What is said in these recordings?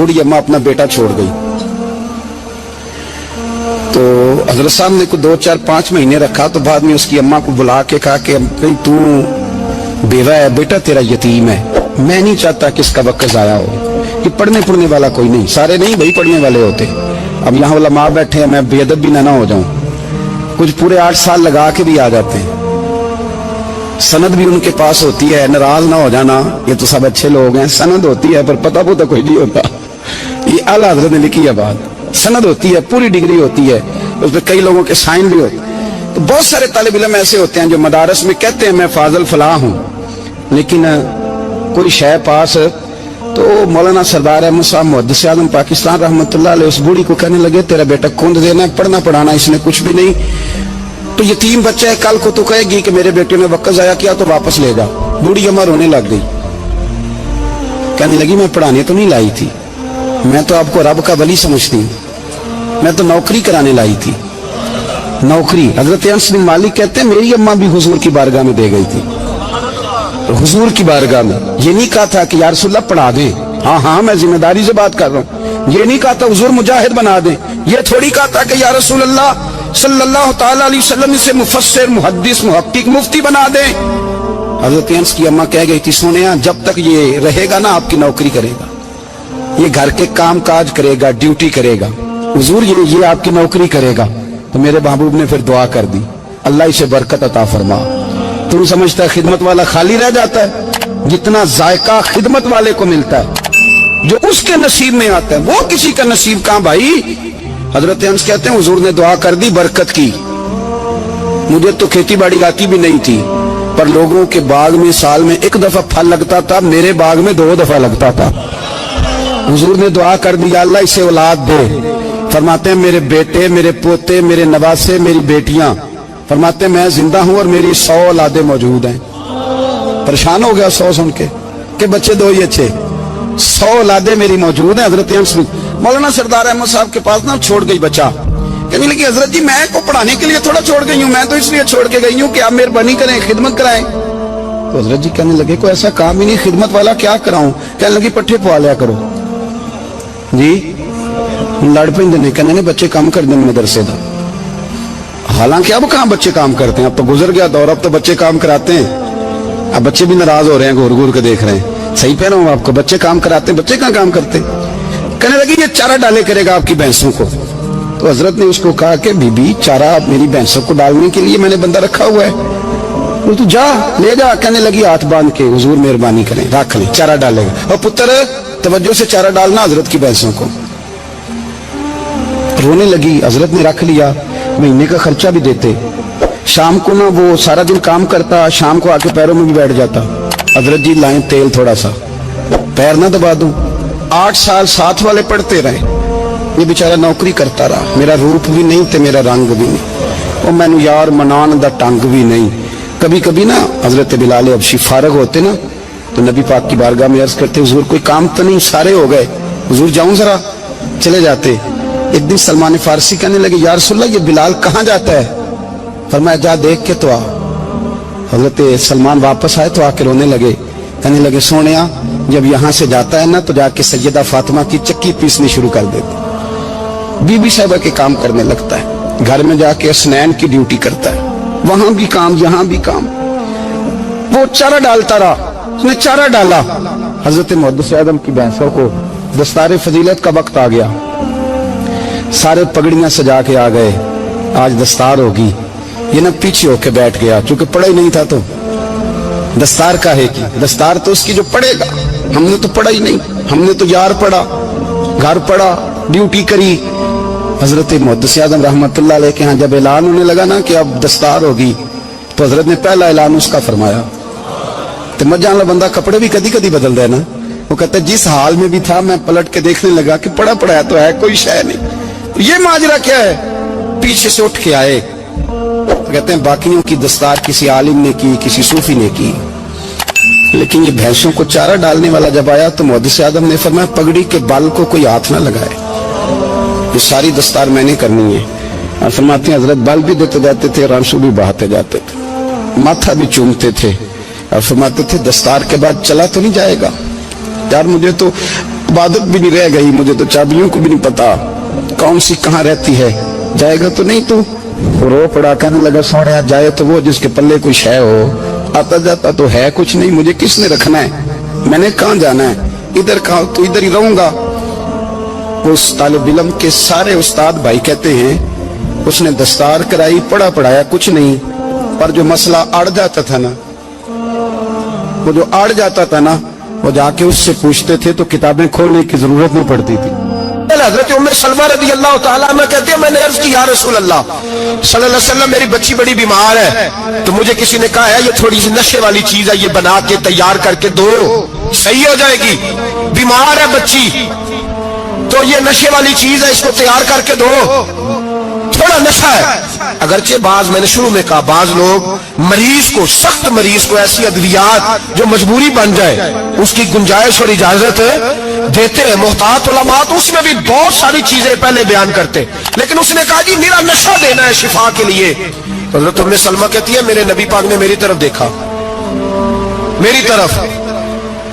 बूढ़ी अम्मा अपना बेटा छोड़ गई। तो हजरत साहब ने को 2, 4, 5 महीने रखा। तो बाद में उसकी अम्मा को बुला के कहा कि तू बेवा है, बेटा तेरा यतीम है, मैं नहीं चाहता कि इसका वक्त ज़ाया हो, कि पढ़ने पढ़ने वाला कोई नहीं, सारे नहीं भाई पढ़ने वाले होते। अब यहाँ वाला माँ बैठे हैं, मैं बेअदब भी ना हो जाऊं, कुछ पूरे 8 साल लगा के भी आ जाते हैं, सनद भी उनके पास होती है, नाराज ना हो जाना, ये तो सब अच्छे लोग हैं, सनद होती है पर पता पुता कोई नहीं होता। ये आला हज़रत ने लिखी है बात, सनद होती है, पूरी डिग्री होती है, उस पर कई लोगों के साइन भी होते हैं। तो बहुत सारे तालिब इल्म ऐसे होते हैं जो मदारस में कहते हैं मैं फाजल फलाह हूँ, लेकिन कोई शय पास। तो मौलाना सरदार अहमद साहब मुहद्दिस आज़म पाकिस्तान रहमतुल्लाह अलैह उस बूढ़ी को कहने लगे तेरा बेटा कुंद देना है, पढ़ना पढ़ाना इसने कुछ भी नहीं, तो यतीम बच्चा है, कल को तो कहेगी कि मेरे बेटे ने वक्त ज़ाया किया तो वापस ले जा। बूढ़ी अम्मा रोने लग गई, कहने लगी मैं पढ़ाने तो नहीं लाई थी, मैं तो आपको रब का वली समझती हूँ, मैं तो नौकरी कराने लाई थी, नौकरी। हजरत अनस बिन मालिक कहते हैं मेरी अम्मा भी हुजूर की बारगाह में दे गई थी, हुजूर की बारगाह में। ये नहीं कहा था कि या रसूलल्लाह पढ़ा दें, हाँ हाँ मैं जिम्मेदारी से बात कर रहा हूँ, ये नहीं कहा था हुजूर मुजाहिद बना दें, ये थोड़ी कहा था कि या रसूलल्लाह सल्लल्लाहु ताला अलैहि वसल्लम से मुफस्सिर, मुहद्दिस, मुहक्किक, मुफ्ती बना दें। हजरत अनस की अम्मा कह गई थी सोनिया जब तक ये रहेगा ना आपकी नौकरी करेगा, ये घर के काम काज करेगा, ड्यूटी करेगा, हुजूर ये आपकी नौकरी करेगा। तो मेरे महबूब ने फिर दुआ कर दी अल्लाह इसे बरकत अता फरमा। तुम समझता है खिदमत वाला खाली रह जाता है? जितना जायका खिदमत वाले को मिलता है, जो उसके नसीब में आता है, वो किसी का नसीब कहां भाई। हजरत अनस कहते हैं हुजूर ने दुआ कर दी बरकत की। मुझे तो खेती बाड़ी आती भी नहीं थी, पर लोगों के बाग में साल में 1 दफा फल लगता था, मेरे बाग में 2 दफा लगता था। हुजूर ने दुआ कर दी अल्लाह इसे औलाद दे। फरमाते हैं मेरे बेटे, मेरे पोते, मेरे नवासे, मेरी बेटियां, फरमाते हैं मैं जिंदा हूं और मेरी 100 औलादे मौजूद हैं। परेशान हो गया 100 सुन के बच्चे 2 ही अच्छे, 100 औलादे मेरी मौजूद हैं। हजरत अनस मौलाना सरदार अहमद साहब के पास ना छोड़ गई बच्चा, कहने लगी हजरत जी मैं को पढ़ाने के लिए थोड़ा छोड़ गई हूँ, मैं तो इसलिए छोड़ के गई हूँ कि आप मेहरबानी करें खिदमत कराएं। तो हजरत जी कहने लगे कोई ऐसा काम ही नहीं, खिदमत वाला क्या कराऊं। कहने लगी पट्ठे पवा लिया करो जी, लड़ पेंदे ने, कहने ने बच्चे काम कर दें मदरसे का। हालांकि अब कहाँ बच्चे काम करते हैं, अब तो गुजर गया दौर, अब तो बच्चे काम कराते हैं। अब बच्चे भी नाराज हो रहे हैं, घूर घूर के देख रहे हैं। सही कह रहा हूं आपको, बच्चे काम कराते हैं, बच्चे कहाँ काम करते। कहने लगी ये चारा डाले करेगा आपकी भैंसों को। तो हजरत ने उसको कहा कि बीबी चारा मेरी भैंसों को डालने के लिए मैंने बंदा रखा हुआ है, वो तू जा ले जा। कहने लगी हाथ बांध के हुजूर मेहरबानी करें रख ले, चारा डालेगा। और पुत्र तवज्जो से चारा डालना हजरत की भैंसों को। रोने लगी, हजरत ने रख लिया, महीने का खर्चा भी देते। शाम को ना वो सारा दिन काम करता, शाम को आके पैरों में भी बैठ जाता। हजरत जी लाएं तेल थोड़ा सा, पैर ना दबा दूं। 8 साल साथ वाले पढ़ते रहे, ये बेचारा नौकरी करता रहा। मेरा रूप भी नहीं ते मेरा रंग भी नहीं, और मैनू यार मनान दा टंग भी नहीं। कभी कभी ना हजरत बिलाल हबशी फारग होते ना, तो नबी पाक की बारगाह में अर्ज करते हुजूर कोई काम तो नहीं, सारे हो गए, हुजूर जाऊं जरा, चले जाते। एक दिन सलमान फारसी कहने लगे या रसूलल्लाह ये बिलाल कहाँ जाता है। फरमाया जा देख के तो आ। हजरत सलमान वापस आए तो आके रोने लगे, कहने लगे सोनिया जब यहाँ से जाता है ना तो जाके सैयदा फातिमा की चक्की पीसनी शुरू कर देते, बीबी साहबा के काम करने लगता है, घर में जाके स्नैन की ड्यूटी करता है, वहां भी काम यहाँ भी काम। वो चारा डालता रहा, उसने चारा डाला। हजरत मुहद्दिस आज़म की भैंसों को दस्तार फजीलत का वक्त आ गया, सारे पगड़ियां सजा के आ गए, आज दस्तार होगी। ये ना पीछे होके बैठ गया, चूंकि पढ़ा ही नहीं था तो दस्तार का है कि दस्तार तो उसकी जो पढ़ेगा, हमने तो पढ़ा ही नहीं, हमने तो यार पढ़ा, घर पढ़ा, ड्यूटी करी। हजरत मुहद्दिस आज़म रहमतुल्लाह अलैह के यहाँ जब ऐलान होने लगा ना कि अब दस्तार होगी, तो हजरत ने पहला ऐलान उसका फरमाया। तो मत जान लो बंदा कपड़े भी कदी कदी बदल दे ना, वो कहता है जिस हाल में भी था मैं पलट के देखने लगा कि पढ़ा पढ़ाया तो है, कोई शय नहीं। ये माजरा क्या है, पीछे से उठ के आए। तो कहते हैं बाकियों की दस्तार किसी आलिम ने की, किसी सूफी ने की, लेकिन ये भैंसों को चारा डालने वाला जब आया तो मुहद्दिस आज़म ने फरमाया पगड़ी के बाल को कोई हाथ ना लगाए, ये सारी दस्तार मैंने करनी है। और फरमाते हैं हजरत बाल भी देते जाते थे और आंसू भी बहाते जाते थे, माथा भी चूमते थे, और फरमाते थे दस्तार के बाद चला तो नहीं जाएगा यार, मुझे तो इबादत भी नहीं रह गई, मुझे तो चाबियों को भी नहीं पता कौन सी कहाँ रहती है। जाएगा तो नहीं तू? रो पड़ा, कहने लगा सोने जाए तो वो जिसके पल्ले कुछ है हो, आता जाता तो है कुछ नहीं, मुझे किसने रखना है, मैंने कहाँ जाना है, इधर कहा तो इधर ही रहूंगा। उस तालिब इल्म के सारे उस्ताद भाई कहते हैं उसने दस्तार कराई, पढ़ा पढ़ाया कुछ नहीं, पर जो मसला अड़ जाता था ना, वो जो अड़ जाता था ना, वो जाके उससे पूछते थे तो किताबें खोलने की जरूरत नहीं पड़ती थी। हज़रत उम्मे सलमा रज़ी अल्लाह तआला अन्हा कहते हैं मैंने अर्ज की या रसूल अल्लाह सल्लल्लाहु अलैहि वसल्लम मेरी बच्ची बड़ी बीमार है, तो मुझे किसी ने कहा है ये थोड़ी सी नशे वाली चीज है, ये बना के तैयार करके दो सही हो जाएगी। बीमार है बच्ची तो ये नशे वाली चीज है, इसको तैयार करके दो, थोड़ा नशा है। अगरचे बाज, मैंने शुरू में कहा, बाज लोग मरीज को, सख्त मरीज को ऐसी अद्वियात जो मजबूरी बन जाए उसकी गुंजाइश और इजाजत देते हैं। मोहतात उलमा तो उसमें भी बहुत सारी चीजें पहले बयान करते, लेकिन उसने कहा जी मेरा नशा देना है शिफा के लिए। हज़रत उम्मे सलमा कहती है मेरे नबी पाक ने मेरी तरफ देखा, मेरी तरफ,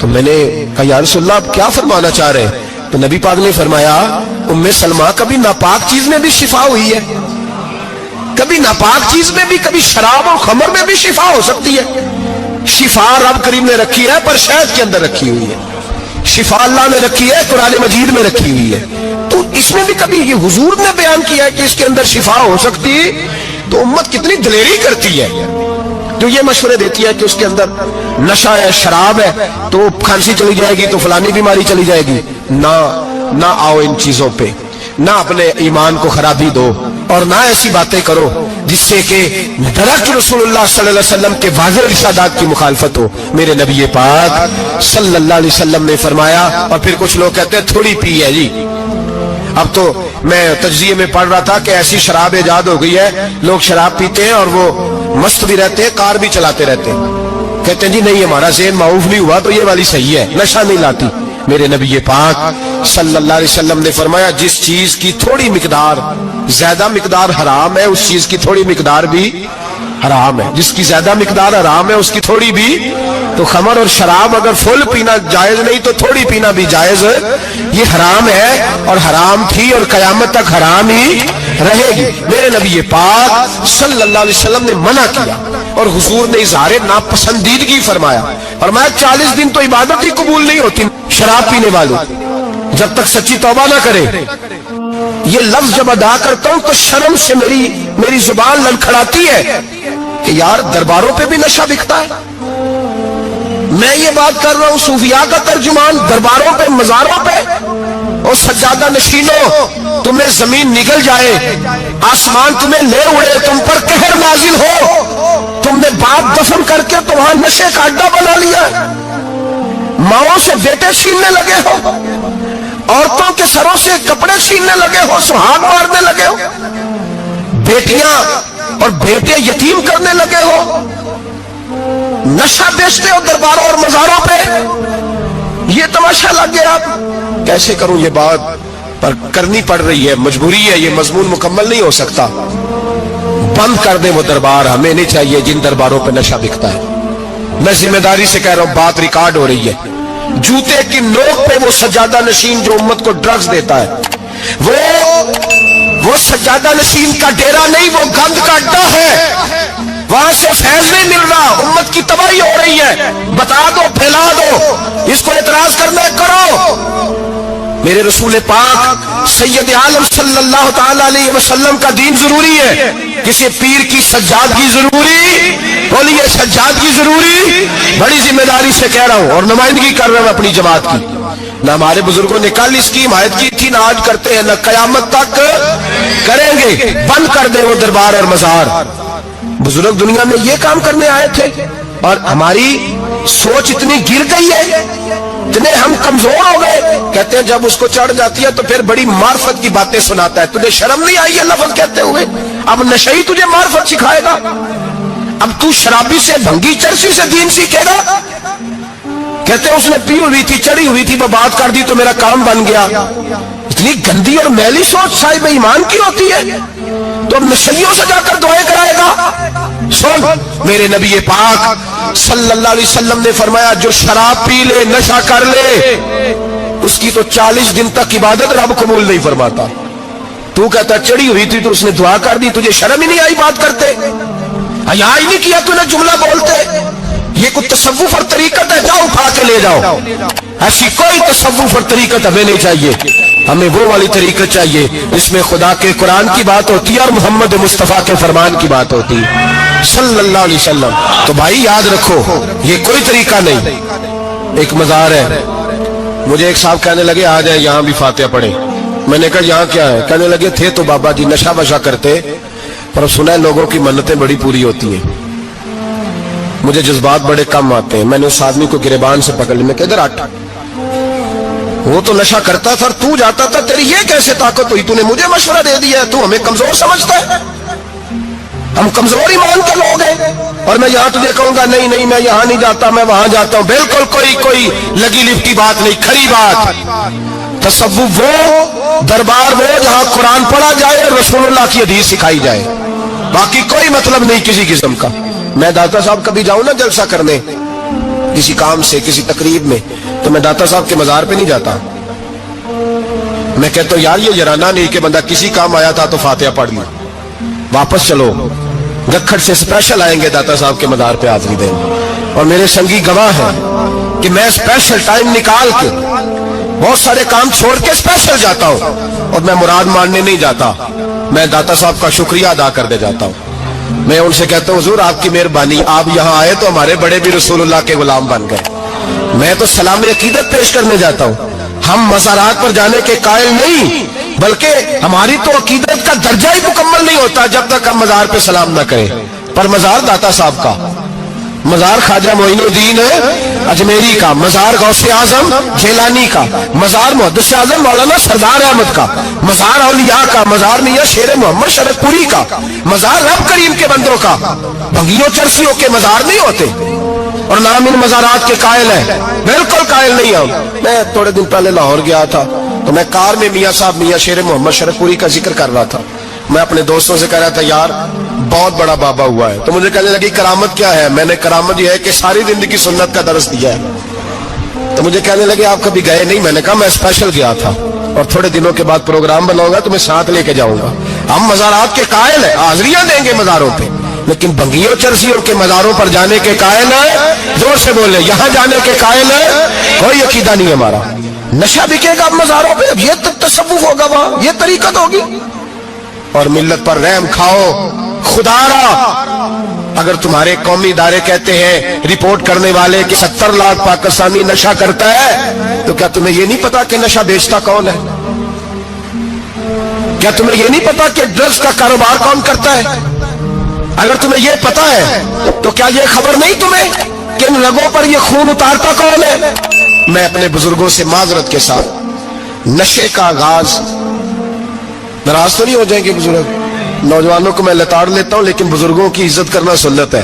तो मैंने कहा या रसूलल्लाह आप क्या फरमाना चाह रहे हैं? तो नबी पाक ने फरमाया उम्मे सलमा कभी नापाक चीज में भी शिफा हुई है, कभी नापाक चीज में भी, कभी शराब और खमर में भी शिफा हो सकती है। शिफा रब करीम ने रखी है पर शहद के अंदर रखी हुई है, शिफा अल्लाह ने रखी है, कुरान मजीद में रखी हुई है। तो इसमें भी कभी ये हुजूर ने बयान किया है कि इसके अंदर शिफा हो सकती है, तो उम्मत कितनी दलेरी करती है जो ये मशवरे देती है कि उसके अंदर नशा है, शराब है, तो खांसी चली जाएगी तो फलानी बीमारी चली जाएगी। ना आओ इन चीजों पे, ना अपने ईमान को खराबी दो और ना ऐसी बातें करो जिससे कि दरख्त रसूलुल्लाह सल्लल्लाहु अलैहि वसल्लम के वाज़ेह इरशादात की मुखालफत हो। मेरे नबी पाक सल्लल्लाहु अलैहि वसल्लम ने फरमाया, और फिर कुछ लोग कहते हैं थोड़ी पी है जी। अब तो मैं तज्जिए में पढ़ रहा था कि ऐसी शराब इजाद हो गई है, लोग शराब पीते हैं और वो मस्त भी रहते हैं, कार भी चलाते रहते हैं, कहते हैं जी नहीं हमारा ज़हन माऊफ नहीं हुआ तो ये वाली सही है, नशा नहीं लाती। मेरे नबी पाक सल्लल्लाहु अलैहि वसल्लम ने फरमाया जिस चीज की थोड़ी मिकदार, ज्यादा मिकदार हराम है उस चीज की थोड़ी मिकदार भी हराम है, जिसकी ज्यादा मिकदार हराम है उसकी थोड़ी भी। तो खमर और शराब अगर फुल पीना जायज नहीं तो थोड़ी पीना भी जायज, ये हराम है और हराम थी और कयामत तक हराम ही रहेगी। मेरे नबी पाक सल्लल्लाहु अलैहि वसल्लम ने मना किया और हुजूर ने इज़हारे नापसंदीदगी फरमाया, और मैं 40 दिन तो इबादत ही कबूल नहीं होती शराब पीने वालों जब तक सच्ची तौबा ना करे। ये लफ्ज जब अदा करता हूं तो शर्म से मेरी जुबान लड़खड़ाती है कि यार दरबारों पे भी नशा बिकता है। मैं ये बात कर रहा हूं सूफिया का तर्जुमान, दरबारों पे, मजारों पे, और सज्जादा नशीनों तुम्हें जमीन निगल जाए, आसमान तुम्हें ले उड़े, तुम पर कहर नाजिल हो, तुमने बाप दफन करके तो वहां नशे का अड्डा बना लिया, माओ से बेटे छीनने लगे हो, औरतों के सरों से कपड़े छीनने लगे हो, सुहाग मारने लगे हो, बेटियां और बेटे यतीम करने लगे हो, नशा बेचते हो दरबारों और मजारों पे। ये तमाशा लग गया। कैसे करूं ये बात, पर करनी पड़ रही है, मजबूरी है, ये मजमून मुकम्मल नहीं हो सकता। बंद कर दे वो दरबार, हमें नहीं चाहिए जिन दरबारों पे नशा बिकता है। मैं जिम्मेदारी से कह रहा हूं, बात रिकॉर्ड हो रही है। जूते की नोक पे वो सज्जादा नशीन जो उम्मत को ड्रग्स देता है, वो सज्जादा नशीन का डेरा नहीं, वो गंद का अड्डा है। वहां से फैज नहीं मिल रहा, उम्मत की तबाही हो रही है। बता दो, फैला दो, इसको एतराज करना है करो। मेरे रसूल पाक सैयद आलम सल्लल्लाहु ताला अलैहि वसल्लम का दीन जरूरी है, किसी पीर की सज्जादगी जरूरी, बोलिए सज्जादगी जरूरी। बड़ी जिम्मेदारी से कह रहा हूं और नुमाइंदगी कर रहा हूं अपनी जमात की। ना हमारे बुजुर्गों ने कल इसकी हिमायत की थी, ना आज करते हैं, ना कयामत तक करेंगे। बंद कर दे वो दरबार और मजार। बुजुर्ग दुनिया में ये काम करने आए थे और हमारी सोच इतनी गिर गई है, इतने हम कमजोर हो गए। कहते हैं जब उसको चढ़ जाती है तो फिर बड़ी मार्फत की बातें सुनाता है। तुझे शर्म नहीं आई है लफ्ज कहते हुए? अब नशई तुझे मार्फत सिखाएगा? अब तू शराबी से, भंगी चरसी से दीन सीखेगा? कहते हैं उसने पी हुई थी, चढ़ी हुई थी, मैं बात कर दी तो मेरा काम बन गया। इतनी गंदी और मैली सोच साहिब ईमान की होती है, तो अब नशइयों से जाकर दुआएं कराएगा। सुन, मेरे नबी पाक सल्लल्लाहु अलैहि वसल्लम ने फरमाया जो शराब पी ले, नशा कर ले, उसकी तो 40 दिन तक इबादत रब कबूल नहीं फरमाता। तू कहता चढ़ी हुई थी तो उसने दुआ कर दी, तुझे शर्म ही नहीं आई बात करते, हया ही नहीं किया तूने जुमला बोलते? ये कोई तसव्वुफ और तरीकत है? जाओ उठा के ले जाओ। ऐसी कोई तसव्वुफ और तरीकत हमें नहीं चाहिए। हमें वो वाली तरीकत चाहिए जिसमें खुदा के कुरान की बात होती है और मोहम्मद मुस्तफा के फरमान की बात होती है सल्लल्लाहु अलैहि वसल्लम। तो भाई याद रखो, ये कोई तरीका नहीं। एक मजार है, मुझे एक साहब कहने लगे आ जाए यहां भी फातिहा पढ़े। मैंने कहा यहाँ क्या है? कहने लगे थे तो बाबा जी नशा वशा करते, पर सुना है लोगों की मन्नतें बड़ी पूरी होती हैं। मुझे जज्बात बड़े कम आते हैं। मैंने उस आदमी को गिरेबान से पकड़ लिया, किधर हट, वो तो नशा करता था और तू जाता था, तेरी ये कैसे ताकत हुई? तूने मुझे मशवरा दे दिया, तू हमें कमजोर समझता है? हम कमजोरी मान के लोग हैं और मैं यहां तुझे कहूंगा नहीं नहीं मैं यहां नहीं जाता, मैं वहां जाता हूं। बिल्कुल कोई लगी लिपटी बात नहीं, खरी बात। तसव्वुफ वो, दरबार वो जहां कुरान पढ़ा जाए और रसूलुल्लाह की हदीस सिखाई जाए, बाकी कोई मतलब नहीं किसी किस्म का। मैं दाता साहब कभी जाऊं ना जलसा करने किसी काम से, किसी तकरीब में, तो मैं दाता साहब के मजार पे नहीं जाता। मैं कहता हूं यार ये जराना नहीं कि बंदा किसी काम आया था तो फातिहा पढ़ ली, वापस चलो। गखड़ से स्पेशल आएंगे दाता साहब के मजार पे हाजिरी देने, और मेरे संगी गवाह हैं कि मैं स्पेशल टाइम निकाल के बहुत सारे काम छोड़ के स्पेशल जाता हूं, और मैं मुराद मानने नहीं जाता, मैं दाता साहब का शुक्रिया अदा कर दे जाता हूं। मैं उनसे कहता हूं हुजूर आपकी मेहरबानी, आप यहां आए तो हमारे बड़े भी रसूलुल्लाह के गुलाम बन गए। मैं तो सलाम अकीदत पेश करने जाता हूं। हम मज़ारात पर जाने के कायल नहीं, बल्कि हमारी तो अकीदत का दर्जा ही मुकम्मल नहीं होता जब तक हम मजार पे सलाम ना करें। पर मजार दाता साहब का, मजार ख्वाजा मोइनुद्दीन अजमेरी का, मजार गौसे आजम जेलानी का, मजार मुहद्दिस आजम मौलाना सरदार अहमद का, मजार औलिया का, मजार मियां शेर मोहम्मद शरफपुरी का, मजार रब करीम के बंदों का। भंगियों चरसियों के मजार नहीं होते और नाम इन मजारात के कायल है, बिल्कुल कायल नहीं हम। मैं थोड़े दिन पहले लाहौर गया था तो मैं कार में मियां साहब मियां शेर मोहम्मद शरफपुरी का जिक्र कर रहा था। मैं अपने दोस्तों से कह रहा था यार बहुत बड़ा बाबा हुआ है, तो मुझे कहने लगी करामत क्या है? मैंने करामत यह है कि सारी जिंदगी सुन्नत का दर्स दिया है। तो मुझे कहने लगे आप कभी गए नहीं? मैंने कहा मैं स्पेशल गया था और थोड़े दिनों के बाद प्रोग्राम बनाऊंगा तो मैं साथ लेके जाऊंगा। हम मजारात के कायल है, हाजिरियां देंगे मजारों पे, लेकिन भंगियों चरसियों के मजारों पर जाने के कायल है, जोर से बोले, यहां जाने के कायल है, कोई अकीदा नहीं हमारा। नशा बिकेगा अब मजारों पे, अब ये तसव्वुफ होगा वहां, ये तरीकत होगी। और मिल्लत पर रहम खाओ खुदारा। अगर तुम्हारे कौमी इदारे कहते हैं रिपोर्ट करने वाले कि 70 लाख पाकिस्तानी नशा करता है, तो क्या तुम्हें यह नहीं पता कि नशा बेचता कौन है? क्या तुम्हें यह नहीं पता कि ड्रग्स का कारोबार कौन करता है? अगर तुम्हें यह पता है तो क्या यह खबर नहीं तुम्हें कि इन रगों पर यह खून उतारता कौन है? मैं अपने बुजुर्गों से माजरत के साथ, नशे का आगाज, नाराज तो नहीं हो जाएंगे बुजुर्ग, नौजवानों को मैं लताड़ लेता हूं लेकिन बुजुर्गों की इज्जत करना सुन्नत है,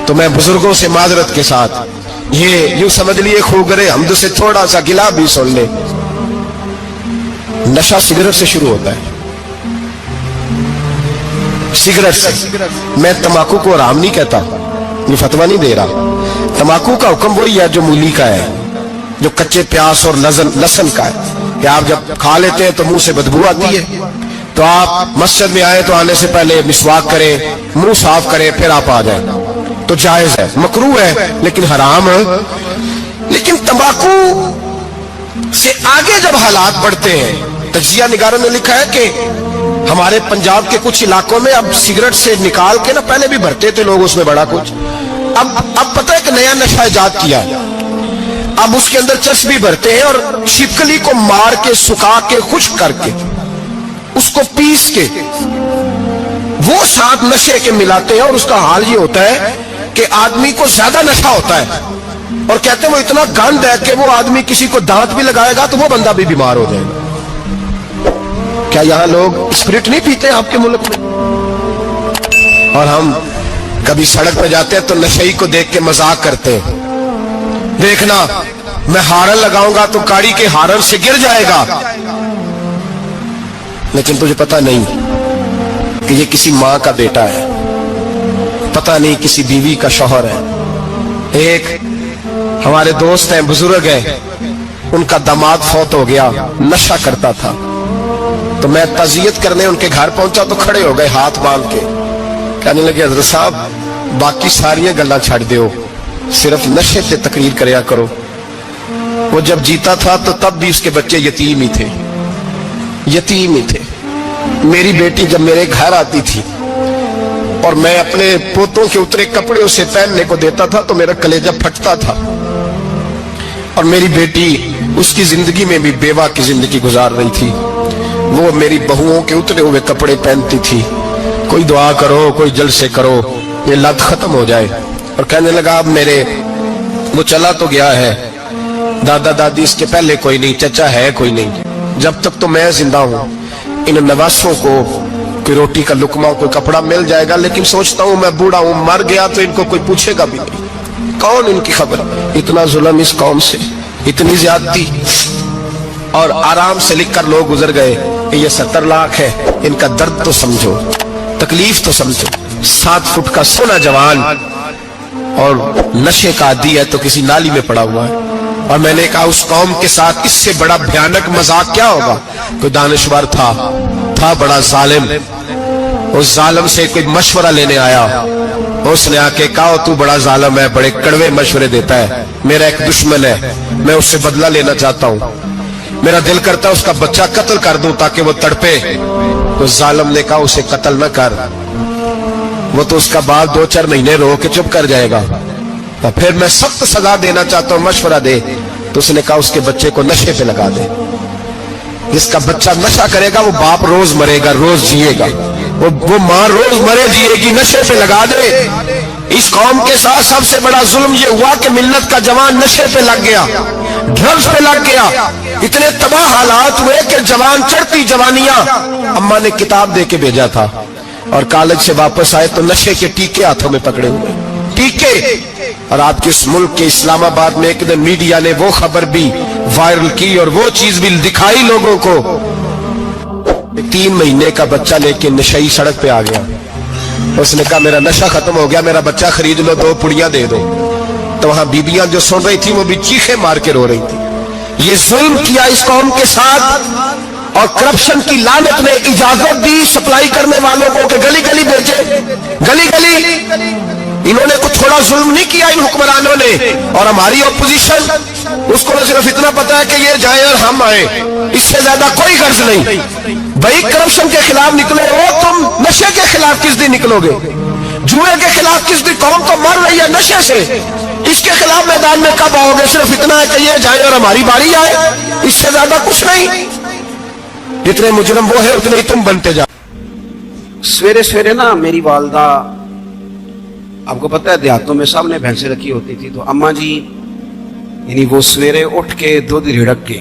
तो मैं बुजुर्गों से माजरत के साथ ये यूं समझ लिए खूगरे हमद से थोड़ा सा गिला भी सुन ले। नशा सिगरेट से शुरू होता है, सिगरेट से। मैं तंबाकू को हराम नहीं कहता, ये फतवा नहीं दे रहा। तंबाकू का हुक्म वही है जो मूली का है, जो कच्चे प्याज और लहसुन का है, कि आप जब खा लेते हैं तो मुंह से बदबू आती है, तो आप मस्जिद में आए तो आने से पहले मिसवाक करें, मुंह साफ करें, फिर आप आ जाएं, तो जायज है। मकरूह है लेकिन हराम है। लेकिन तंबाकू से आगे जब हालात बढ़ते हैं, तजिया निगारों ने लिखा है कि हमारे पंजाब के कुछ इलाकों में अब सिगरेट से निकाल के ना, पहले भी भरते थे लोग उसमें बड़ा कुछ, अब पता है कि नया नशा इजाद किया है, अब उसके अंदर चस्बी भरते हैं और छिपकली को मार के सुखा के खुश्क करके उसको पीस के वो साथ नशे के मिलाते हैं, और उसका हाल ये होता है कि आदमी को ज्यादा नशा होता है, और कहते हैं वो इतना गंद है कि वो आदमी किसी को दांत भी लगाएगा तो वो बंदा भी बीमार हो जाएगा। क्या यहां लोग स्पिरिट नहीं पीते आपके मुल्क में? और हम कभी सड़क पर जाते हैं तो नशेई को देख के मजाक करते हैं, देखना मैं हारन लगाऊंगा तो गाड़ी के हारन से गिर जाएगा, लेकिन तुझे पता नहीं कि ये किसी मां का बेटा है, पता नहीं किसी बीवी का शौहर है। एक हमारे दोस्त हैं, बुजुर्ग हैं, ان کا داماد فوت ہو گیا، نشہ کرتا تھا، تو میں تعزیت کرنے ان کے گھر پہنچا تو کھڑے ہو گئے ہاتھ باندھ کے، کہنے لگے حضرت صاحب باقی ساری گلاں چھڑ دیو، صرف نشے تے تقریر کریا کرو۔ وہ جب جیتا تھا تو تب بھی اس کے بچے یتیم ہی تھے، یتیم ہی تھے۔ میری بیٹی جب میرے گھر آتی تھی اور میں اپنے پوتوں کے اترے کپڑے اسے پہننے کو دیتا تھا تو میرا کلیجہ پھٹتا تھا، اور میری بیٹی اس کی زندگی میں بھی بیوہ کی زندگی گزار رہی تھی، وہ میری بہوؤں کے اترے ہوئے کپڑے پہنتی تھی۔ کوئی دعا کرو، کوئی جلسے کرو، یہ لت ختم ہو جائے۔ اور کہنے لگا اب میرے وہ چلا تو گیا ہے، دادا دادی اس کے پہلے کوئی نہیں، چچا ہے کوئی نہیں، جب تک تو میں زندہ ہوں ان نواسوں کو کوئی روٹی کا لقمہ، کوئی کپڑا مل جائے گا، لیکن سوچتا ہوں میں بوڑھا ہوں، مر گیا تو ان کو کوئی پوچھے گا بھی نہیں، کون ان کی خبر۔ اتنا ظلم اس قوم سے، اتنی زیادتی، اور آرام سے لکھ کر لوگ گزر گئے کہ یہ 70 لاکھ ہے، ان کا درد تو سمجھو، تکلیف تو سمجھو۔ 7 فٹ کا سونا جوان اور نشے کا عادی ہے تو کسی نالی میں پڑا ہوا ہے۔ اور میں نے کہا اس قوم کے ساتھ اس سے بڑا بھیانک مذاق کیا ہوگا۔ کوئی دانشور تھا بڑا ظالم، اس ظالم سے کوئی مشورہ لینے آیا، اس نے آ کے کہا تو بڑا ظالم ہے، بڑے کڑوے مشورے دیتا ہے، میرا ایک دشمن ہے، میں اس سے بدلہ لینا چاہتا ہوں، میرا دل کرتا ہے اس کا بچہ قتل کر دوں تاکہ وہ تڑپے۔ تو ظالم نے کہا اسے قتل نہ کر، وہ تو اس کا باپ 2-4 مہینے رو کے چپ کر جائے گا، تو پھر میں سخت سزا دینا چاہتا ہوں، مشورہ دے۔ تو اس نے کہا اس کے بچے کو نشے پہ لگا دے، جس کا بچہ نشہ کرے گا وہ باپ روز مرے گا، روز جیے گا، وہ ماں روز مرے جیے گی، نشے پہ لگا دے۔ اس قوم کے ساتھ سب سے بڑا ظلم یہ ہوا کہ ملت کا جوان نشے پہ لگ گیا، ڈرگز پہ لگ گیا، اتنے تباہ حالات ہوئے کہ جوان چڑھتی جوانیاں۔ اماں نے کتاب دے کے بھیجا تھا اور کالج سے واپس آئے تو نشے کے ٹیکے ہاتھوں میں پکڑے ہوئے، ٹیکے۔ اور آپ کے اس ملک کے اسلام آباد میں ایک دن میڈیا نے وہ خبر بھی وائرل کی اور وہ چیز بھی دکھائی لوگوں کو، 3 مہینے کا بچہ لے کے نشئی سڑک پہ آ گیا، اس نے کہا میرا نشہ ختم ہو گیا، میرا بچہ خرید لو، 2 پڑیاں دے دو۔ تو وہاں بیبیاں جو سن رہی تھی وہ بھی چیخیں مار کے رو رہی تھی۔ یہ ظلم کیا اس قوم کے ساتھ، اور کرپشن کی لعنت نے اجازت دی سپلائی کرنے والوں کو کہ گلی گلی بیچے، گلی گلی۔ انہوں نے کچھ تھوڑا ظلم نہیں کیا ان حکمرانوں نے، اور ہماری اپوزیشن اس کو صرف اتنا پتا ہے کہ یہ جائیں اور ہم آئیں، اس سے زیادہ کوئی غرض نہیں۔ بھائی کرپشن کے خلاف نکلو، تم نشے کے خلاف کس دن نکلو گے؟ جوئے کے خلاف کس دن؟ قوم تو مر رہی ہے نشے سے، اس کے خلاف میدان میں کب آؤ گے؟ صرف اتنا ہے کہ یہ جائیں اور ہماری باری آئے، اس سے زیادہ کچھ نہیں۔ جتنے مجرم وہ ہے اتنے ہی تم بنتے جاؤ۔ سویرے سویرے نا میری والدہ، آپ کو پتہ ہے دیہاتوں میں سامنے بھینسیں رکھی ہوتی تھی، تو اماں جی یعنی وہ سویرے اٹھ کے دودھ رڑک کے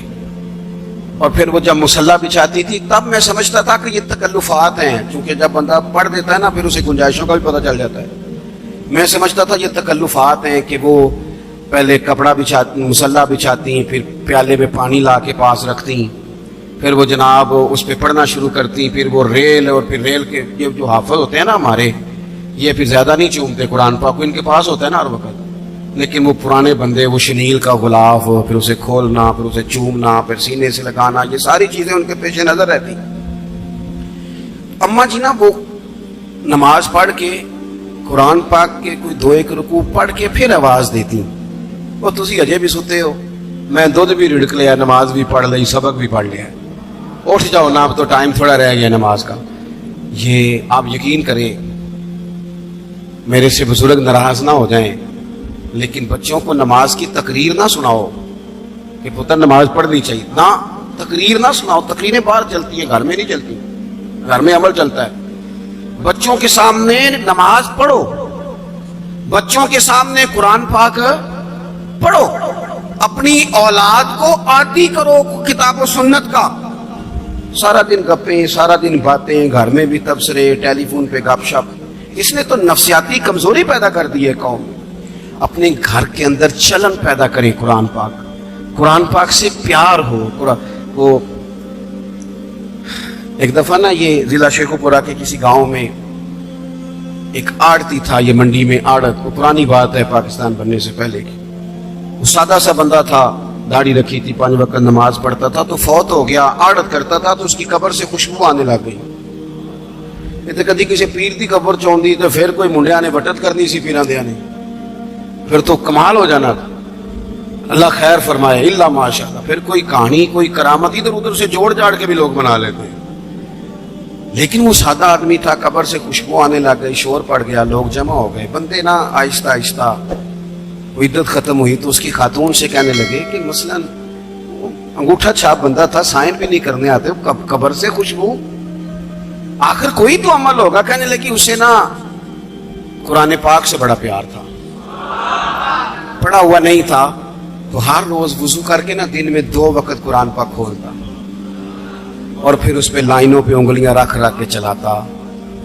اور پھر وہ جب مصلی بچھاتی تھی تب میں سمجھتا تھا کہ یہ تکلفات ہیں، چونکہ جب بندہ پڑھ دیتا ہے نا پھر اسے گنجائشوں کا بھی پتہ چل جاتا ہے۔ میں سمجھتا تھا یہ تکلفات ہیں کہ وہ پہلے کپڑا بچھاتی، مصلی بچھاتی، پھر پیالے میں پانی لا کے پاس رکھتی، پھر وہ جناب اس پہ پڑھنا شروع کرتی، پھر وہ ریل، اور پھر ریل کے یہ جو حافظ ہوتے ہیں نا ہمارے، یہ پھر زیادہ نہیں چومتے قرآن پاک کو، ان کے پاس ہوتا ہے نا ہر وقت، لیکن وہ پرانے بندے وہ شنیل کا غلاف، پھر اسے کھولنا، پھر اسے چومنا، پھر سینے سے لگانا، یہ ساری چیزیں ان کے پیش نظر رہتی۔ اماں جی نا وہ نماز پڑھ کے قرآن پاک کے کوئی 2-1 رکوع پڑھ کے پھر آواز دیتی، وہ تسی اجے بھی ستے ہو، میں دودھ بھی رڑک لیا، نماز بھی پڑھ لی، سبق بھی پڑھ لیا، اٹھ جاؤ نا، اب تو ٹائم تھوڑا رہ گیا نماز کا۔ یہ آپ یقین کریں، میرے سے بزرگ ناراض نہ ہو جائیں، لیکن بچوں کو نماز کی تقریر نہ سناؤ کہ پتر نماز پڑھنی چاہیے، نہ تقریر نہ سناؤ، تقریریں باہر چلتی ہیں، گھر میں نہیں چلتی، گھر میں عمل چلتا ہے۔ بچوں کے سامنے نماز پڑھو، بچوں کے سامنے قرآن پاک پڑھو، اپنی اولاد کو عادی کرو کتاب و سنت کا۔ سارا دن گپیں، سارا دن باتیں، گھر میں بھی تبصرے، ٹیلی فون پہ گپ شپ، اس نے تو نفسیاتی کمزوری پیدا کر دی ہے قوم۔ اپنے گھر کے اندر چلن پیدا کریں، قرآن پاک سے پیار ہو۔ وہ ایک دفعہ نا یہ ضلع شیخوپورہ کے کسی گاؤں میں ایک آڑتی تھا، یہ منڈی میں آڑت، وہ پرانی بات ہے پاکستان بننے سے پہلے کی، وہ سادہ سا بندہ تھا، داڑھی رکھی تھی, 5 وقت نماز پڑھتا تھا, تو فوت ہو گیا, عادت کرتا تھا تو اس کی قبر سے خوشبو آنے لگ گئی. یہ تو کدی کسی پیر کی قبر چاہتی تو پھر کوئی منڈیا نے بٹت کرنی سی پیران دیا نے, پھر تو کمال ہو جانا تھا. اللہ خیر فرمائے, اللہ ماشاء اللہ. پھر کوئی کہانی کوئی کرامت ادھر ادھر سے جوڑ جاڑ کے بھی لوگ بنا لیتے ہیں. لیکن وہ سادہ آدمی تھا, قبر سے خوشبو آنے لگ گئی, شور پڑ گیا, لوگ جمع ہو گئے. بندے نا آہستہ آہستہ وہ عدت ختم ہوئی تو اس کی خاتون سے کہنے لگے کہ مثلا انگوٹھا چھاپ بندہ تھا, سائن بھی نہیں کرنے آتے, قبر سے خوشبو, آخر کوئی تو عمل ہوگا. کہنے لگی اسے نا قرآن پاک سے بڑا پیار تھا, پڑھا ہوا نہیں تھا, تو ہر روز وضو کر کے نا دن میں 2 وقت قرآن پاک کھولتا اور پھر اس پہ لائنوں پہ انگلیاں رکھ رکھ کے چلاتا,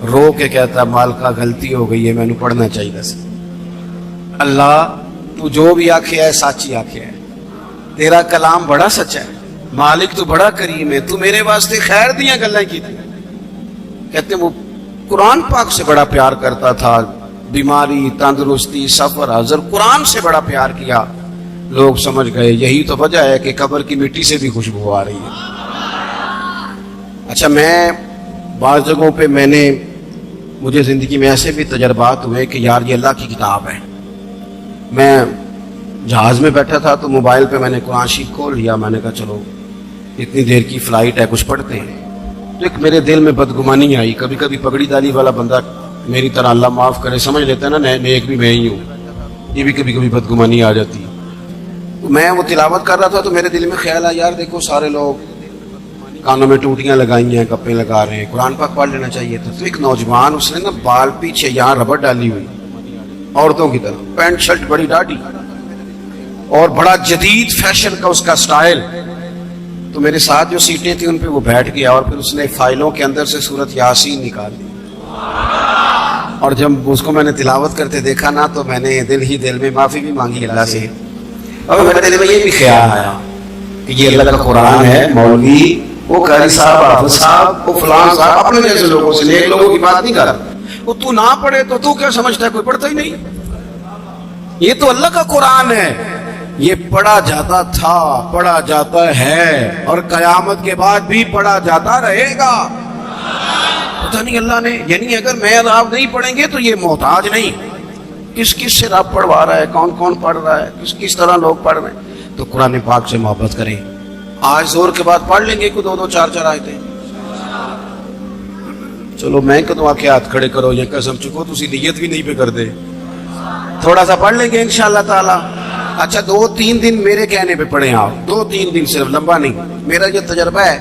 رو کے کہتا مالکا غلطی ہو گئی ہے, میں نے پڑھنا چاہیے سی. اللہ تو جو بھی آکھے ہے سچی آکھے ہے, تیرا کلام بڑا سچا ہے, مالک تو بڑا کریم ہے, تو میرے واسطے خیر دیاں گلیں کی تھی. کہتے ہیں وہ قرآن پاک سے بڑا پیار کرتا تھا, بیماری تندرستی سفر حضر قرآن سے بڑا پیار کیا. لوگ سمجھ گئے یہی تو وجہ ہے کہ قبر کی مٹی سے بھی خوشبو آ رہی ہے. اچھا, میں بعض جگہوں پہ مجھے زندگی میں ایسے بھی تجربات ہوئے کہ یار یہ اللہ کی کتاب ہے. میں جہاز میں بیٹھا تھا تو موبائل پہ میں نے قرآن شریف کھول لیا, میں نے کہا چلو اتنی دیر کی فلائٹ ہے کچھ پڑھتے ہیں. تو ایک میرے دل میں بدگمانی آئی. کبھی کبھی پگڑی داڑھی والا بندہ میری طرح اللہ معاف کرے سمجھ لیتا ہے نا نیک بھی میں ہی ہوں, یہ بھی کبھی کبھی بدگمانی آ جاتی ہے. تو میں وہ تلاوت کر رہا تھا تو میرے دل میں خیال آیا یار دیکھو سارے لوگ کانوں میں ٹوٹیاں لگائی ہیں, کپڑے لگا رہے ہیں, قرآن پاک پڑھ لینا چاہیے تھا. تو ایک نوجوان اس نے نا بال پیچھے یہاں ربڑ ڈالی ہوئی عورتوں کی طرح, پینٹ شرٹ بڑی ڈاڑھی اور بڑا جدید فیشن کا اس کا سٹائل. تو میرے ساتھ جو سیٹیں تھیں ان پہ وہ بیٹھ گیا اور پھر اس نے فائلوں کے اندر سے سورت یاسین نکال دی, اور جب اس کو میں نے تلاوت کرتے دیکھا نا تو میں نے دل میں معافی بھی مانگی اللہ سے. اور میرے دل میں یہ بھی خیال آیا کہ یہ اللہ کا قرآن ہے, مولوی وہ قاری صاحب حافظ صاحب وہ فلان صاحب اپنے جیسے لوگوں سے, نیک لوگوں کی بات نہیں کر رہا. وہ تو نہ پڑھے تو کیا سمجھتا ہے, کوئی پڑھتا ہی نہیں. یہ تو اللہ کا قرآن ہے, یہ پڑھا جاتا تھا, پڑھا جاتا ہے اور قیامت کے بعد بھی پڑھا جاتا رہے گا. پتہ نہیں اللہ نے, یعنی اگر میں اور آپ نہیں پڑھیں گے تو یہ محتاج نہیں, کس سے رب پڑھوا رہا ہے, کون کون پڑھ رہا ہے, کس طرح لوگ پڑھ رہے ہیں. تو قرآن پاک سے محبت کریں. آج زور کے بعد پڑھ لیں گے کوئی 2 4 آیتیں. چلو میں کدوں آکے ہاتھ کھڑے کرو یا قسم چکو تسی نیت بھی نہیں پہ کر دے, تھوڑا سا پڑھ لیں گے انشاءاللہ تعالی. اچھا 2 3 دن میرے کہنے پہ پڑھیں آپ, 2 3 دن صرف, لمبا نہیں. میرا یہ تجربہ ہے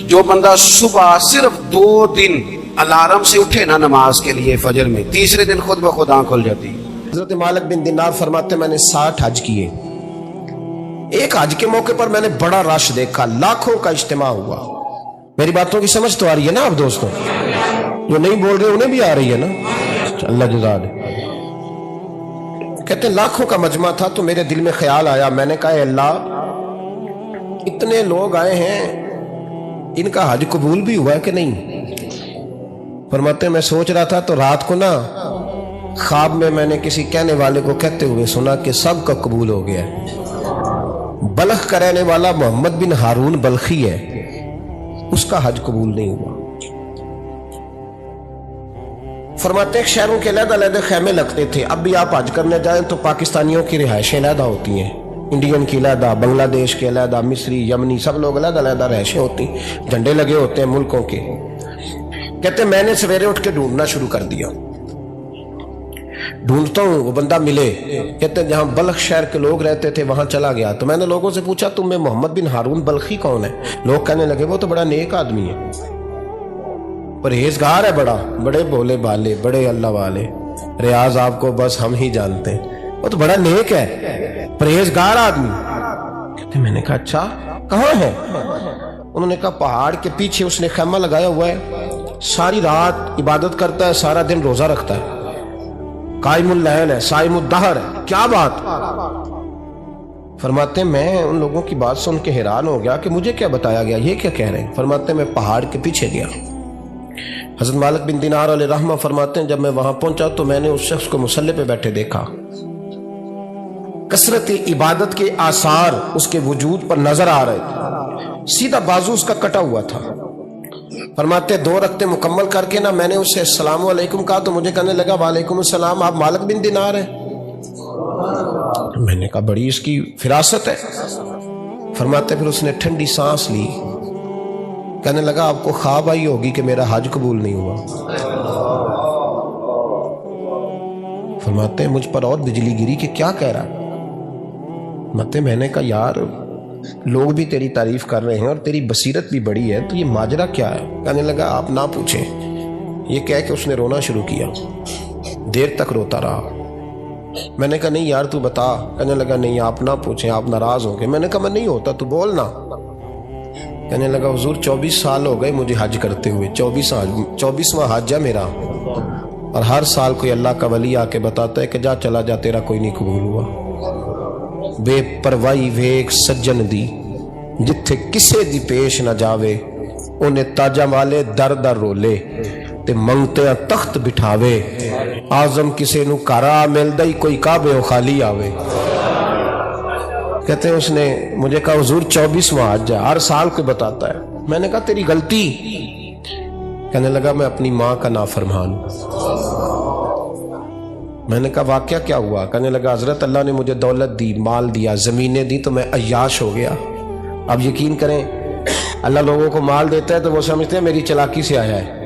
جو بندہ صبح صرف 2 دن الارم سے اٹھے نا نماز کے لیے فجر میں, تیسرے دن خود بخود آنکھ کھل جاتی. حضرت مالک بن دینار فرماتے میں نے 60 حج کیے. ایک حج کے موقع پر میں نے بڑا رش دیکھا, لاکھوں کا اجتماع ہوا. میری باتوں کی سمجھ تو آ رہی ہے نا آپ دوستوں, جو نہیں بول رہے انہیں بھی آ رہی ہے نا, اللہ جزا دے. کہتے ہیں لاکھوں کا مجمع تھا. تو میرے دل میں خیال آیا, میں نے کہا اے اللہ اتنے لوگ آئے ہیں, ان کا حج قبول بھی ہوا ہے کہ نہیں. فرماتے ہیں میں سوچ رہا تھا تو رات کو نا خواب میں نے کسی کہنے والے کو کہتے ہوئے سنا کہ سب کا قبول ہو گیا ہے. بلخ کا رہنے والا محمد بن ہارون بلخی ہے, اس کا حج قبول نہیں ہوا. فرماتے ہیں شہروں کے علیحدہ علیحدہ خیمے لگتے تھے. اب بھی آپ حج کرنے جائیں تو پاکستانیوں کی رہائشیں علیحدہ ہوتی ہیں, انڈین کی علیحدہ, بنگلہ دیش کے علیحدہ, مصری, یمنی, سب لوگ علیحدہ علیحدہ رہائشیں ہوتی, جھنڈے لگے ہوتے ہیں ملکوں کے. کہتے ہیں میں نے سویرے اٹھ کے ڈھونڈنا شروع کر دیا, ڈھونڈتا ہوں وہ بندہ ملے. کہتے ہیں جہاں بلخ شہر کے لوگ رہتے تھے وہاں چلا گیا. تو میں نے لوگوں سے پوچھا تم میں محمد بن ہارون بلخی کون ہے. لوگ کہنے لگے وہ تو بڑا نیک آدمی ہے, پرہیزگار ہے, بڑے بولے بالے, بڑے اللہ والے, ریاض آپ کو بس ہم ہی جانتے ہیں, وہ تو بڑا نیک ہے, پرہیزگار آدمی. کہتے میں نے کہا اچھا کہاں ہے. انہوں نے کہا پہاڑ کے پیچھے اس نے خیمہ لگایا ہوا ہے, ساری رات عبادت کرتا ہے, سارا دن روزہ رکھتا ہے, قائم اللیل ہے, صائم الدہر ہے. کیا بات. فرماتے ہیں میں ان لوگوں کی بات سن کے حیران ہو گیا کہ مجھے کیا بتایا گیا, یہ کیا کہہ رہے ہیں. فرماتے ہیں میں پہاڑ کے پیچھے گیا. حضرت مالک بن دینار علیہ رحمہ فرماتے ہیں جب میں وہاں پہنچا تو میں نے اس شخص کو مصلی پہ بیٹھے دیکھا. कसरत इबादत के आसार उसके वजूद पर नजर आ रहे थे। सीधा बाजू उसका कटा हुआ था। फरमाते 2 रकते मुकम्मल करके ना मैंने उससे अस्सलाम वालेकुम कहा तो मुझे कहने लगा वालेकुम अस्सलाम, आप मालिक बिन दिनार हैं? मैंने कहा बड़ी इसकी फिरासत है। फरमाते फिर उसने ठंडी सांस ली, कहने लगा आपको ख्वाब आई होगी कि मेरा हज कबूल नहीं हुआ। फरमाते मुझ पर और बिजली गिरी कि क्या कह रहा है। मैंने कहा यार लोग भी तेरी तारीफ कर रहे हैं और तेरी बसीरत भी बड़ी है, तो ये माजरा क्या है? कहने लगा आप ना पूछें। ये कह के उसने रोना शुरू किया, देर तक रोता रहा। मैंने कहा नहीं यार तू बता। कहने लगा नहीं आप ना पूछें, आप नाराज हो गए। मैंने कहा मैं नहीं होता, तू बोल ना। कहने लगा हुजूर 24 साल हो गए मुझे हज करते हुए, 24वां हज है मेरा, और हर साल कोई अल्लाह का वली आके बताता है कि जा चला जा, तेरा कोई नहीं कबूल हुआ। बेपरवाही वेख सज्जन दी, जिथे किसे दी पेश न जावे, उन्हें ताजा वाले दर दर रोले ते मंगते तख्त बिठावे। आजम किसे नु कारा मिलदा ही कोई काबे खाली आवे। कहते हैं उसने मुझे कहा हुजूर 24वां हज है, हर साल कोई बताता है। मैंने कहा तेरी गलती। कहने लगा मैं अपनी माँ का नाफरमान। मैंने कहा वाकया क्या हुआ? कहने लगा हजरत अल्लाह ने मुझे दौलत दी, माल दिया, जमीनें दी, तो मैं अय्याश हो गया। अब यकीन करें अल्लाह लोगों को माल देता है तो वो समझते हैं मेरी चालाकी से आया है,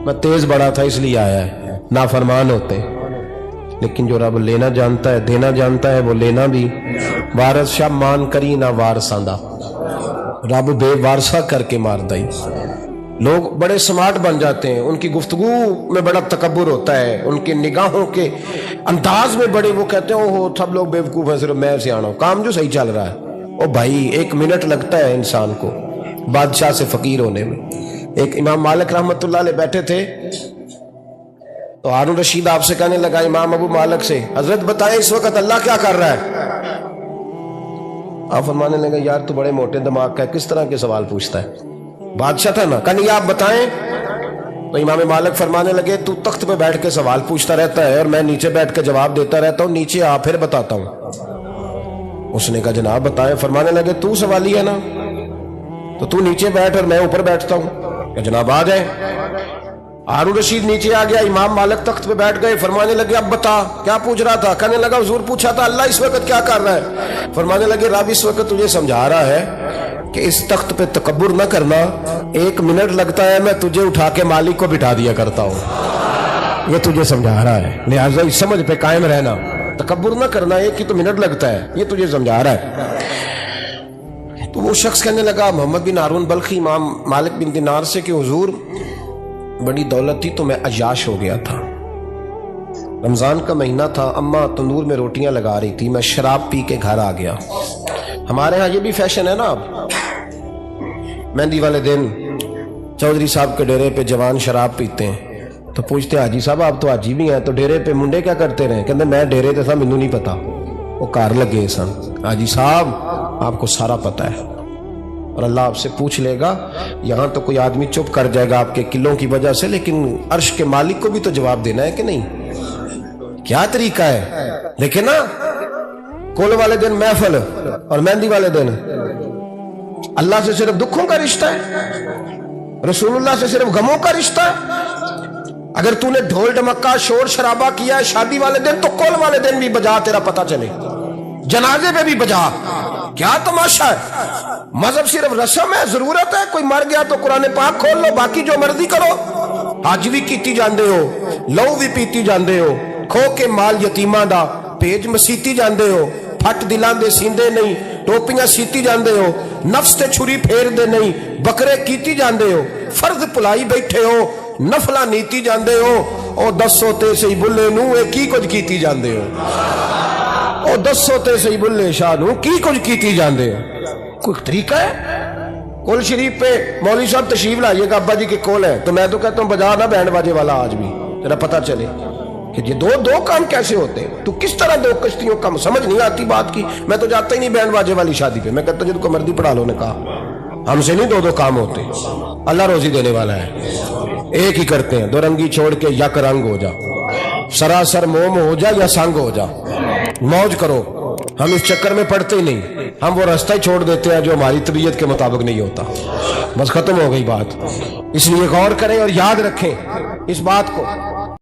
मैं तेज बड़ा था इसलिए आया है, नाफरमान होते। लेकिन जो रब लेना जानता है, देना जानता है, वो लेना भी। वारस शाह मान करी ना वारसांदा, रब बेवारसा करके मारदा ही। लोग बड़े स्मार्ट बन जाते हैं, उनकी गुफ्तगू में बड़ा तकब्बुर होता है, उनके निगाहों के अंदाज में बड़े, वो कहते हैं ओहो सब लोग बेवकूफ हैं, सिर्फ मैं सियाना हूं, काम जो सही चल रहा है। ओ भाई 1 मिनट लगता है इंसान को बादशाह से फकीर होने में। एक इमाम मालिक रहमतुल्लाह अलैह बैठे थे तो हारून रशीद आपसे कहने लगा इमाम अबू मालिक से, हजरत बताएं इस वक्त अल्लाह क्या कर रहा है? आप फरमाने लगे यार तू बड़े मोटे दिमाग का है, किस तरह के सवाल पूछता है? बादशाह था ना, कहनी आप बताएं। तो इमाम मालिक फरमाने लगे तू तख्त पे बैठ के सवाल पूछता रहता है और मैं नीचे बैठ के जवाब देता रहता हूं, नीचे आ फिर बताता हूं। उसने कहा जनाब बताएं। फरमाने लगे तू सवाली है ना, तो तू नीचे बैठ और मैं ऊपर बैठता हूं। जनाब आ जाए। हारून रशीद नीचे आ गया, इमाम मालिक तख्त पे बैठ गए। फरमाने लगे अब बता क्या पूछ रहा था? कहने लगा हुजूर पूछा था अल्लाह इस वक्त क्या कर रहा है? फरमाने लगे रब इस वक्त तुझे समझा रहा है कि इस तख्त पे तकब्बुर न करना, 1 मिनट लगता है मैं तुझे उठा के मालिक को बिठा दिया करता हूं, ये तुझे समझा रहा है, लिहाजा इस समझ पे कायम रहना, तकब्बुर न करना, 1 ही तो मिनट लगता है, ये तुझे समझा रहा है। तो वो शख्स कहने लगा मोहम्मद बिन हारून बल्खी इमाम मालिक बिन दिनार से कि हुजूर बड़ी दौलत थी तो मैं अय्याश हो गया था। रमजान का महीना था, अम्मा तंदूर में रोटियां लगा रही थी, मैं शराब पी के घर आ गया। हमारे यहाँ ये भी फैशन है ना, अब मेहंदी वाले दिन चौधरी साहब के डेरे पे जवान शराब पीते हैं तो पूछते हैं हाजी साहब आप तो हाजी भी हैं, तो डेरे पे मुंडे क्या करते रहे? कहते मैं डेरे ते था मैनू नहीं पता, वो कार लगे सन। हाजी साहब आपको सारा पता है और अल्लाह आपसे पूछ लेगा। यहां तो कोई आदमी चुप कर जाएगा आपके किलों की वजह से, लेकिन अर्श के मालिक को भी तो जवाब देना है कि नहीं? क्या तरीका है देखे ना, कोल वाले दिन महफिल और मेहंदी वाले दिन अल्लाह से सिर्फ दुखों का रिश्ता है, रसूलुल्लाह से सिर्फ गमों का रिश्ता है। अगर तूने ढोल ढमक्का शोर शराबा किया है शादी वाले दिन तो कोल वाले दिन भी बजा, तेरा पता चले, जनाजे पे भी बजा। क्या तमाशा है? मजहब सिर्फ रस्म है, जरूरत है, कोई मर गया तो कुरान पाक खोल लो, बाकी जो मर्जी करो। हज भी कीती जांदे हो, लहू भी पीती जांदे हो, खो के माल यतीमां दा भेज मसीती जांदे हो, फट दिलां दे सींदे नहीं, टोपियां सीती जांदे हो, नफ्स ते छुरी फेर दे नहीं, बकरे कीती जांदे हो, फर्ज भुलाई बैठे हो, नफला नीती जांदे हो। ओ दसो ते सही बुल्ले नू ए की कुछ कीती जांदे हो, ओ दसो ते सही बुल्ले शाह नू की कुछ कीती जांदे हो। कोई तरीका है? कुल शरीफ पे मौलवी साहब तशरीफ लाइएगा, अब्बा जी के कोल है, तो मैं तो कहता हूँ बजा ना बैंड बाजे वाला आज भी, तेरा पता चले कि ये दो काम कैसे होते हैं। तू किस तरह 2 कश्तियों का समझ नहीं आती बात की। मैं तो जाता ही नहीं बैंड बाजे वाली शादी पे, मैं कहता हूँ जिनको मर्जी पढ़ा लो, ने कहा हमसे नहीं 2 काम होते, अल्लाह रोजी देने वाला है, एक ही करते हैं, 2 रंगी छोड़ के यक रंग हो जा, सरासर मोम हो जा या संग हो जा, मौज करो। ہم اس چکر میں پڑتے ہی نہیں، ہم وہ راستہ ہی چھوڑ دیتے ہیں جو ہماری طبیعت کے مطابق نہیں ہوتا، بس ختم ہو گئی بات۔ اس لیے غور کریں اور یاد رکھیں اس بات کو